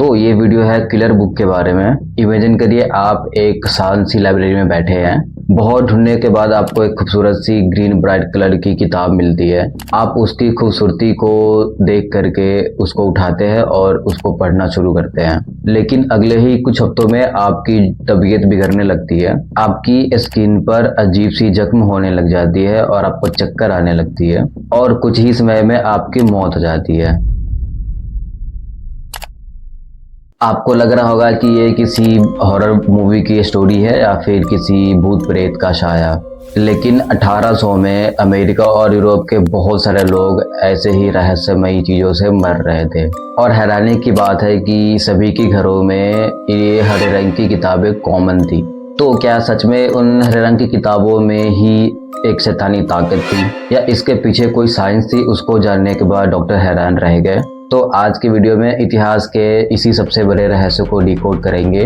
तो ये वीडियो है किलर बुक के बारे में। इमेजिन करिए आप एक शांत सी लाइब्रेरी में बैठे हैं। बहुत ढूंढने के बाद आपको एक खूबसूरत सी ग्रीन ब्राइट कलर की किताब मिलती है। आप उसकी खूबसूरती को देख करके उसको उठाते हैं और उसको पढ़ना शुरू करते हैं। लेकिन अगले ही कुछ हफ्तों में आपकी तबीयत बिगड़ने लगती है। आपकी स्किन पर अजीब सी जख्म होने लग जाती है और आपको चक्कर आने लगती है और कुछ ही समय में आपकी मौत हो जाती है। आपको लग रहा होगा कि ये किसी हॉरर मूवी की स्टोरी है या फिर किसी भूत प्रेत का साया। लेकिन 1800 में अमेरिका और यूरोप के बहुत सारे लोग ऐसे ही रहस्यमयी चीज़ों से मर रहे थे। और हैरानी की बात है कि सभी के घरों में ये हरे रंग की किताबें कॉमन थी। तो क्या सच में उन हरे रंग की किताबों में ही एक शैतानी ताकत थी या इसके पीछे कोई साइंस थी? उसको जानने के बाद डॉक्टर हैरान रह गए। तो आज के वीडियो में इतिहास के इसी सबसे बड़े रहस्य को डिकोड करेंगे।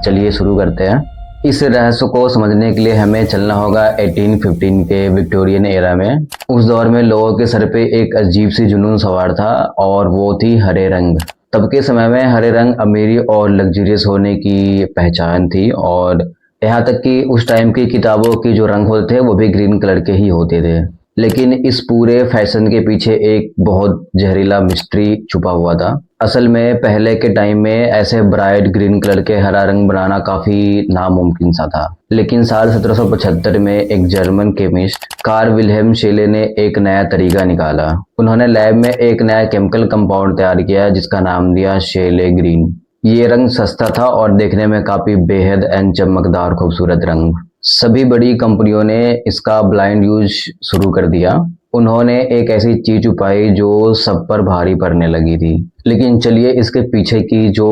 चलिए शुरू करते हैं। इस रहस्य को समझने के लिए हमें चलना होगा 1815 के विक्टोरियन एरा में। उस दौर में लोगों के सर पे एक अजीब सी जुनून सवार था और वो थी हरे रंग। तब के समय में हरे रंग अमीरी और लग्जरियस होने की पहचान थी और यहाँ तक कि उस टाइम की किताबों के जो रंग होते थे वो भी ग्रीन कलर के ही होते थे। लेकिन इस पूरे फैशन के पीछे एक बहुत जहरीला मिस्ट्री छुपा हुआ था। असल में पहले के टाइम में ऐसे ब्राइट ग्रीन कलर के हरा रंग बनाना काफी नामुमकिन सा था। लेकिन साल 1775 में एक जर्मन केमिस्ट कार्ल विल्हेम शेले ने एक नया तरीका निकाला। उन्होंने लैब में एक नया केमिकल कंपाउंड तैयार किया जिसका नाम दिया शेले ग्रीन। ये रंग सस्ता था और देखने में काफी बेहद एंड चमकदार खूबसूरत रंग। सभी बड़ी कंपनियों ने इसका ब्लाइंड यूज शुरू कर दिया। उन्होंने एक ऐसी चीज छुपाई जो सब पर भारी पड़ने लगी थी। लेकिन चलिए इसके पीछे की जो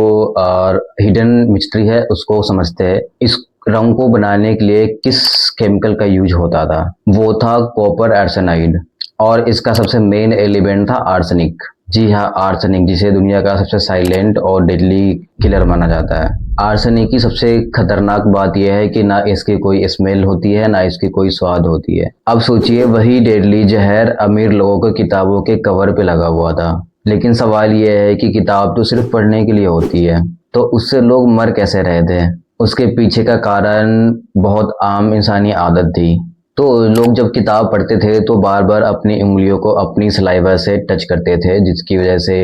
हिडन मिस्ट्री है उसको समझते हैं। इस रंग को बनाने के लिए किस केमिकल का यूज होता था? वो था कॉपर आर्सेनाइड और इसका सबसे मेन एलिमेंट था आर्सेनिक। जी हाँ, आर्सेनिक, जिसे दुनिया का सबसे साइलेंट और डेडली किलर माना जाता है। आर्सेनिक की सबसे खतरनाक बात यह है कि ना इसकी कोई स्मेल होती है ना इसकी कोई स्वाद होती है। अब सोचिए वही डेडली जहर अमीर लोगों को किताबों के कवर पे लगा हुआ था। लेकिन सवाल यह है कि किताब तो सिर्फ पढ़ने के लिए होती है, तो उससे लोग मर कैसे रहे थे? उसके पीछे का कारण बहुत आम इंसानी आदत थी। तो लोग जब किताब पढ़ते थे तो बार बार अपनी उंगलियों को अपनी सलाइवा से टच करते थे, जिसकी वजह से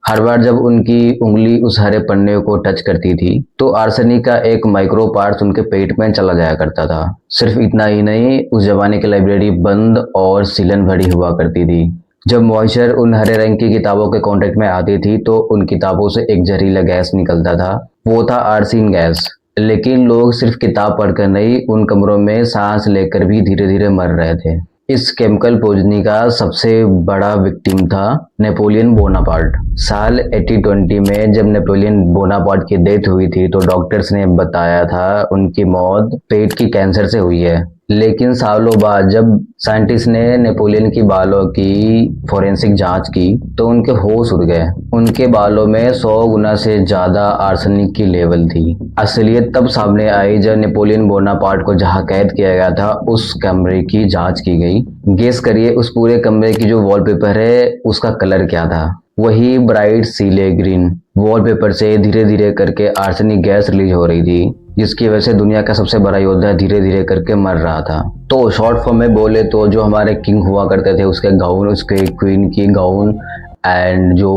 हर बार जब उनकी उंगली उस हरे पन्ने को टच करती थी तो आर्सेनिक का एक माइक्रो पार्ट उनके पेट में चला जाया करता था। सिर्फ इतना ही नहीं, उस जमाने की लाइब्रेरी बंद और सीलन भरी हुआ करती थी। जब मॉइस्चर उन हरे रंग की किताबों के कांटेक्ट में आती थी तो उन किताबों से एक जहरीला गैस निकलता था। वो था आर्सिन गैस। लेकिन लोग सिर्फ किताब पढ़कर नहीं, उन कमरों में सांस लेकर भी धीरे धीरे मर रहे थे। इस केमिकल पॉइजनिंग का सबसे बड़ा विक्टिम था नेपोलियन बोनापार्ट। साल 1820 में जब नेपोलियन बोनापार्ट की डेथ हुई थी तो डॉक्टर्स ने बताया था उनकी मौत पेट की कैंसर से हुई है। लेकिन सालों बाद जब साइंटिस्ट ने नेपोलियन की बालों की फोरेंसिक जांच की तो उनके होश उड़ गए। उनके बालों में 100 गुना से ज्यादा आर्सेनिक की लेवल थी। असलियत तब सामने आई जब नेपोलियन बोनापार्ट को जहां कैद किया गया था उस कमरे की जांच की गई। गेस करिए उस पूरे कमरे की जो वॉलपेपर है उसका कलर क्या था? वही ब्राइट सीले ग्रीन। वॉलपेपर से धीरे धीरे करके आर्सेनिक गैस रिलीज हो रही थी, जिसकी वजह से दुनिया का सबसे बड़ा योद्धा धीरे धीरे करके मर रहा था। तो शॉर्ट फॉर्म में बोले तो जो हमारे किंग हुआ करते थे उसके गाउन, उसके क्वीन की गाउन एंड जो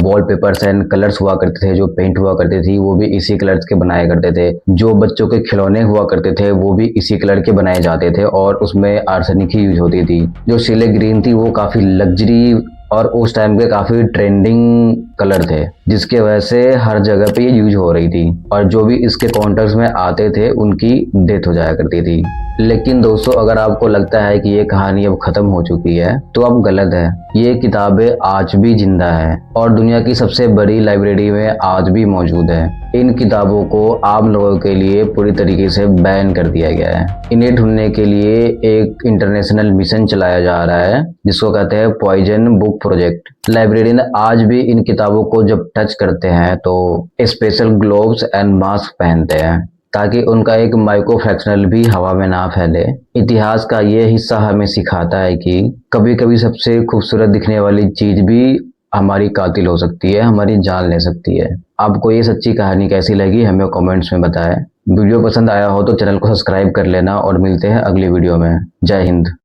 वॉलपेपर्स एंड कलर्स हुआ करते थे, जो पेंट हुआ करती थी वो भी इसी कलर्स के बनाया करते थे। जो बच्चों के खिलौने हुआ करते थे वो भी इसी कलर के बनाए जाते थे और उसमें आर्सेनिक ही यूज होती थी। जो सीले ग्रीन थी वो काफी लग्जरी और उस टाइम के काफी ट्रेंडिंग कलर थे, जिसके वजह से हर जगह पे ये यूज हो रही थी और जो भी इसके कॉन्टेक्ट में आते थे उनकी डेथ हो जाया करती थी। लेकिन दोस्तों, अगर आपको लगता है कि ये कहानी अब खत्म हो चुकी है तो अब गलत है। ये किताबें आज भी जिंदा है और दुनिया की सबसे बड़ी लाइब्रेरी में आज भी मौजूद है। इन किताबों को आम लोगों के लिए पूरी तरीके से बैन कर दिया गया है। इन्हें ढूंढने के लिए एक इंटरनेशनल मिशन चलाया जा रहा है जिसको कहते हैं पॉइजन बुक प्रोजेक्ट। लाइब्रेरियन आज भी इन किताबों को जब टच करते हैं तो स्पेशल ग्लोव्स एंड मास्क पहनते हैं ताकि उनका एक माइक्रो फ्रैक्शनल भी हवा में ना फैले। इतिहास का ये हिस्सा हमें सिखाता है कि कभी कभी सबसे खूबसूरत दिखने वाली चीज भी हमारी कातिल हो सकती है, हमारी जान ले सकती है। आपको ये सच्ची कहानी कैसी लगी हमें कमेंट्स में बताएं। वीडियो पसंद आया हो तो चैनल को सब्सक्राइब कर लेना और मिलते हैं अगली वीडियो में। जय हिंद।